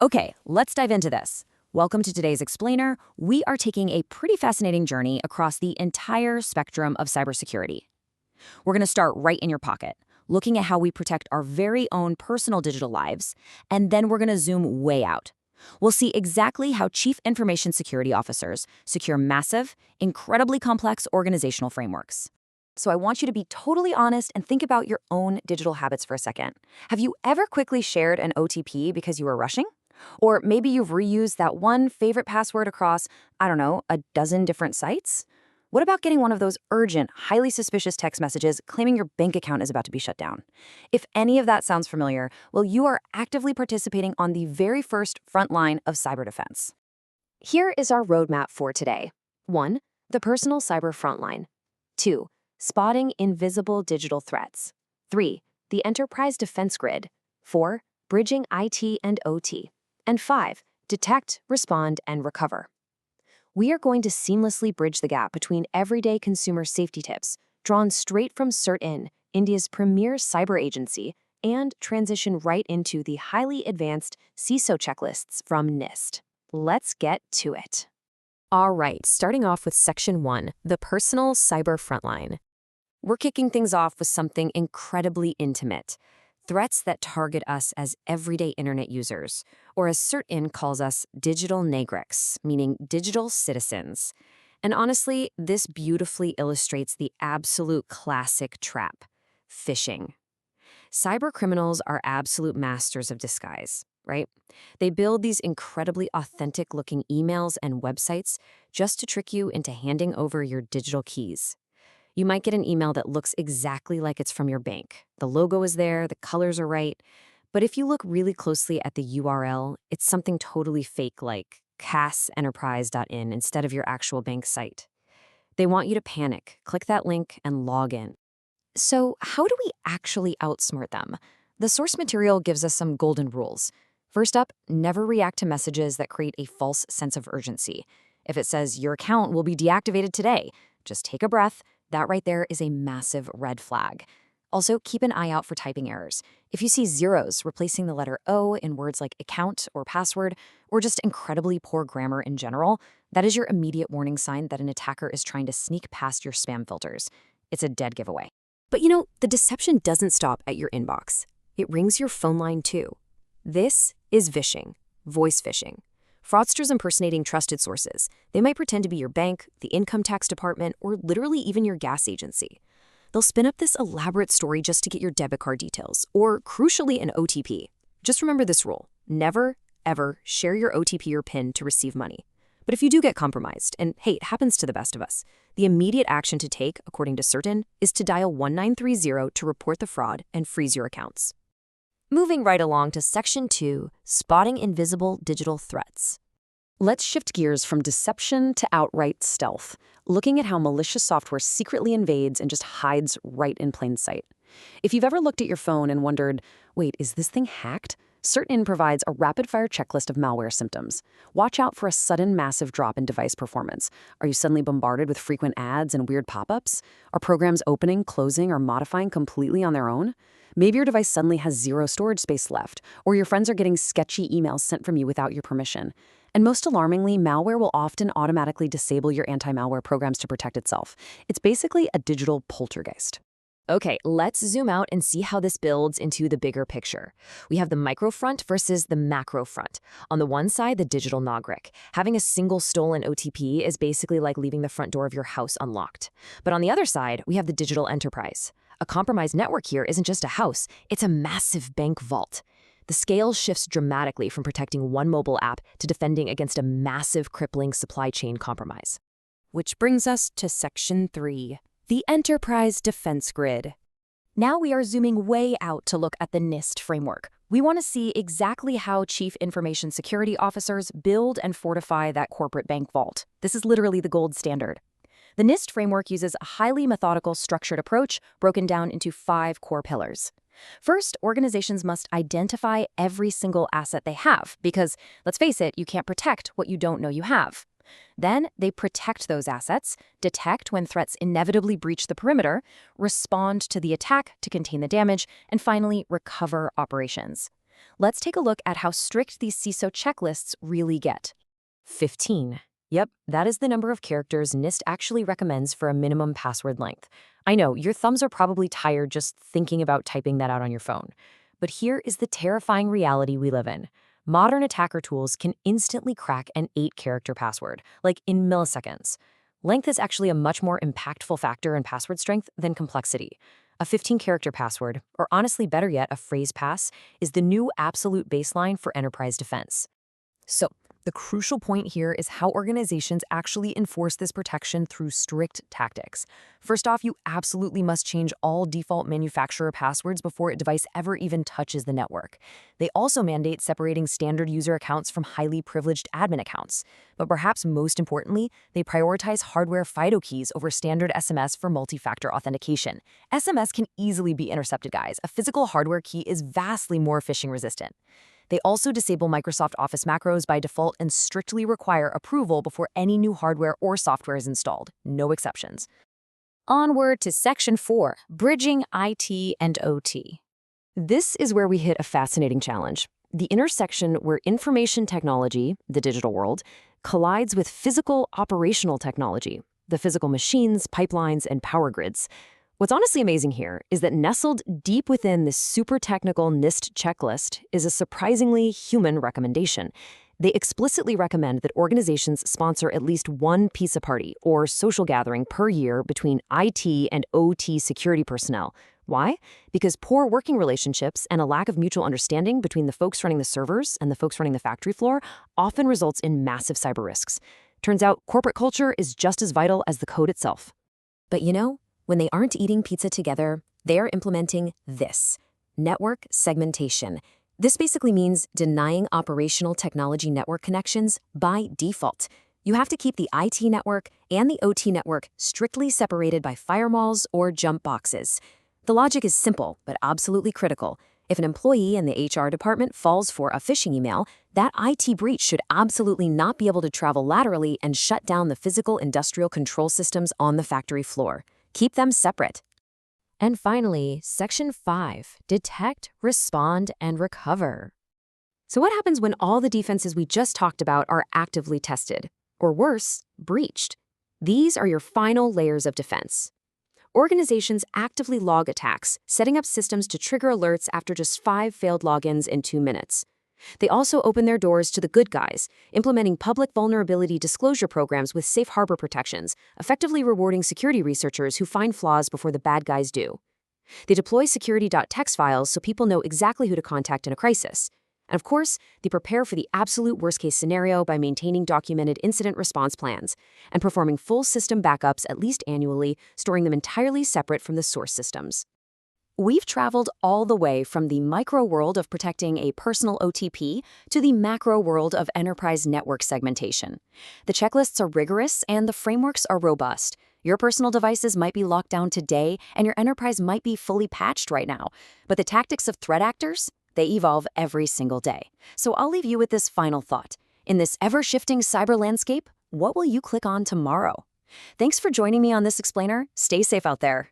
Okay, let's dive into this. Welcome to today's Explainer. We are taking a pretty fascinating journey across the entire spectrum of cybersecurity. We're going to start right in your pocket, looking at how we protect our very own personal digital lives, and then we're going to zoom way out. We'll see exactly how chief information security officers secure massive, incredibly complex organizational frameworks. So I want you to be totally honest and think about your own digital habits for a second. Have you ever quickly shared an OTP because you were rushing? Or maybe you've reused that one favorite password across, I don't know, a dozen different sites? What about getting one of those urgent, highly suspicious text messages claiming your bank account is about to be shut down? If any of that sounds familiar, well, you are actively participating on the very first front line of cyber defense. Here is our roadmap for today. 1. The personal cyber frontline. 2. Spotting invisible digital threats. 3. The enterprise defense grid. 4. Bridging IT and OT. And 5. Detect, respond, and recover. We are going to seamlessly bridge the gap between everyday consumer safety tips, drawn straight from CERT-In, India's premier cyber agency, and transition right into the highly advanced CISO checklists from NIST. Let's get to it. All right, starting off with Section 1, the personal cyber frontline. We're kicking things off with something incredibly intimate. Threats that target us as everyday internet users, or as CERT-In calls us, digital nagrics, meaning digital citizens. And honestly, this beautifully illustrates the absolute classic trap: phishing. Cyber criminals are absolute masters of disguise, right? They build these incredibly authentic-looking emails and websites just to trick you into handing over your digital keys. You might get an email that looks exactly like it's from your bank. The logo is there, the colors are right. But if you look really closely at the URL, it's something totally fake like casenterprise.in instead of your actual bank site. They want you to panic, click that link, and log in. So how do we actually outsmart them? The source material gives us some golden rules. First up, never react to messages that create a false sense of urgency. If it says your account will be deactivated today, just take a breath. That right there is a massive red flag. Also, keep an eye out for typing errors. If you see zeros replacing the letter O in words like account or password, or just incredibly poor grammar in general, that is your immediate warning sign that an attacker is trying to sneak past your spam filters. It's a dead giveaway. But the deception doesn't stop at your inbox. It rings your phone line too. This is vishing, voice phishing. Fraudsters impersonating trusted sources. They might pretend to be your bank, the income tax department, or literally even your gas agency. They'll spin up this elaborate story just to get your debit card details, or crucially, an OTP. Just remember this rule: never, ever share your OTP or PIN to receive money. But if you do get compromised, and hey, it happens to the best of us, the immediate action to take, according to CERT-In, is to dial 1930 to report the fraud and freeze your accounts. Moving right along to Section 2, spotting invisible digital threats. Let's shift gears from deception to outright stealth, looking at how malicious software secretly invades and just hides right in plain sight. If you've ever looked at your phone and wondered, wait, is this thing hacked? CERT-In provides a rapid-fire checklist of malware symptoms. Watch out for a sudden massive drop in device performance. Are you suddenly bombarded with frequent ads and weird pop-ups? Are programs opening, closing, or modifying completely on their own? Maybe your device suddenly has zero storage space left, or your friends are getting sketchy emails sent from you without your permission. And most alarmingly, malware will often automatically disable your anti-malware programs to protect itself. It's basically a digital poltergeist. Okay, let's zoom out and see how this builds into the bigger picture. We have the micro front versus the macro front. On the one side, the digital nagric. Having a single stolen OTP is basically like leaving the front door of your house unlocked. But on the other side, we have the digital enterprise. A compromised network here isn't just a house, it's a massive bank vault. The scale shifts dramatically from protecting one mobile app to defending against a massive crippling supply chain compromise. Which brings us to Section 3. The Enterprise Defense Grid. Now we are zooming way out to look at the NIST framework. We want to see exactly how Chief Information Security Officers build and fortify that corporate bank vault. This is literally the gold standard. The NIST framework uses a highly methodical, structured approach broken down into 5 core pillars. First, organizations must identify every single asset they have because, let's face it, you can't protect what you don't know you have. Then they protect those assets, detect when threats inevitably breach the perimeter, respond to the attack to contain the damage, and finally recover operations. Let's take a look at how strict these CISO checklists really get. 15. Yep, that is the number of characters NIST actually recommends for a minimum password length. I know, your thumbs are probably tired just thinking about typing that out on your phone. But here is the terrifying reality we live in. Modern attacker tools can instantly crack an 8-character password, like in milliseconds. Length is actually a much more impactful factor in password strength than complexity. A 15-character password, or honestly better yet, a phrase pass, is the new absolute baseline for enterprise defense. So, the crucial point here is how organizations actually enforce this protection through strict tactics. First off, you absolutely must change all default manufacturer passwords before a device ever even touches the network. They also mandate separating standard user accounts from highly privileged admin accounts. But perhaps most importantly, they prioritize hardware FIDO keys over standard SMS for multi-factor authentication. SMS can easily be intercepted, guys. A physical hardware key is vastly more phishing resistant. They also disable Microsoft Office macros by default and strictly require approval before any new hardware or software is installed. No exceptions. Onward to Section 4, Bridging IT and OT. This is where we hit a fascinating challenge. The intersection where information technology, the digital world, collides with physical operational technology, the physical machines, pipelines, and power grids. What's honestly amazing here is that nestled deep within this super technical NIST checklist is a surprisingly human recommendation. They explicitly recommend that organizations sponsor at least one pizza party or social gathering per year between IT and OT security personnel. Why? Because poor working relationships and a lack of mutual understanding between the folks running the servers and the folks running the factory floor often results in massive cyber risks. Turns out corporate culture is just as vital as the code itself. But when they aren't eating pizza together, they're implementing this: network segmentation. This basically means denying operational technology network connections by default. You have to keep the IT network and the OT network strictly separated by firewalls or jump boxes. The logic is simple, but absolutely critical. If an employee in the HR department falls for a phishing email, that IT breach should absolutely not be able to travel laterally and shut down the physical industrial control systems on the factory floor. Keep them separate. And finally, Section 5, Detect, Respond, and Recover. So what happens when all the defenses we just talked about are actively tested? Or worse, breached? These are your final layers of defense. Organizations actively log attacks, setting up systems to trigger alerts after just 5 failed logins in 2 minutes. They also open their doors to the good guys, implementing public vulnerability disclosure programs with safe harbor protections, effectively rewarding security researchers who find flaws before the bad guys do. They deploy security.txt files so people know exactly who to contact in a crisis. And of course, they prepare for the absolute worst-case scenario by maintaining documented incident response plans and performing full system backups at least annually, storing them entirely separate from the source systems. We've traveled all the way from the micro world of protecting a personal OTP to the macro world of enterprise network segmentation. The checklists are rigorous and the frameworks are robust. Your personal devices might be locked down today and your enterprise might be fully patched right now. But the tactics of threat actors, they evolve every single day. So I'll leave you with this final thought. In this ever-shifting cyber landscape, what will you click on tomorrow? Thanks for joining me on this explainer. Stay safe out there.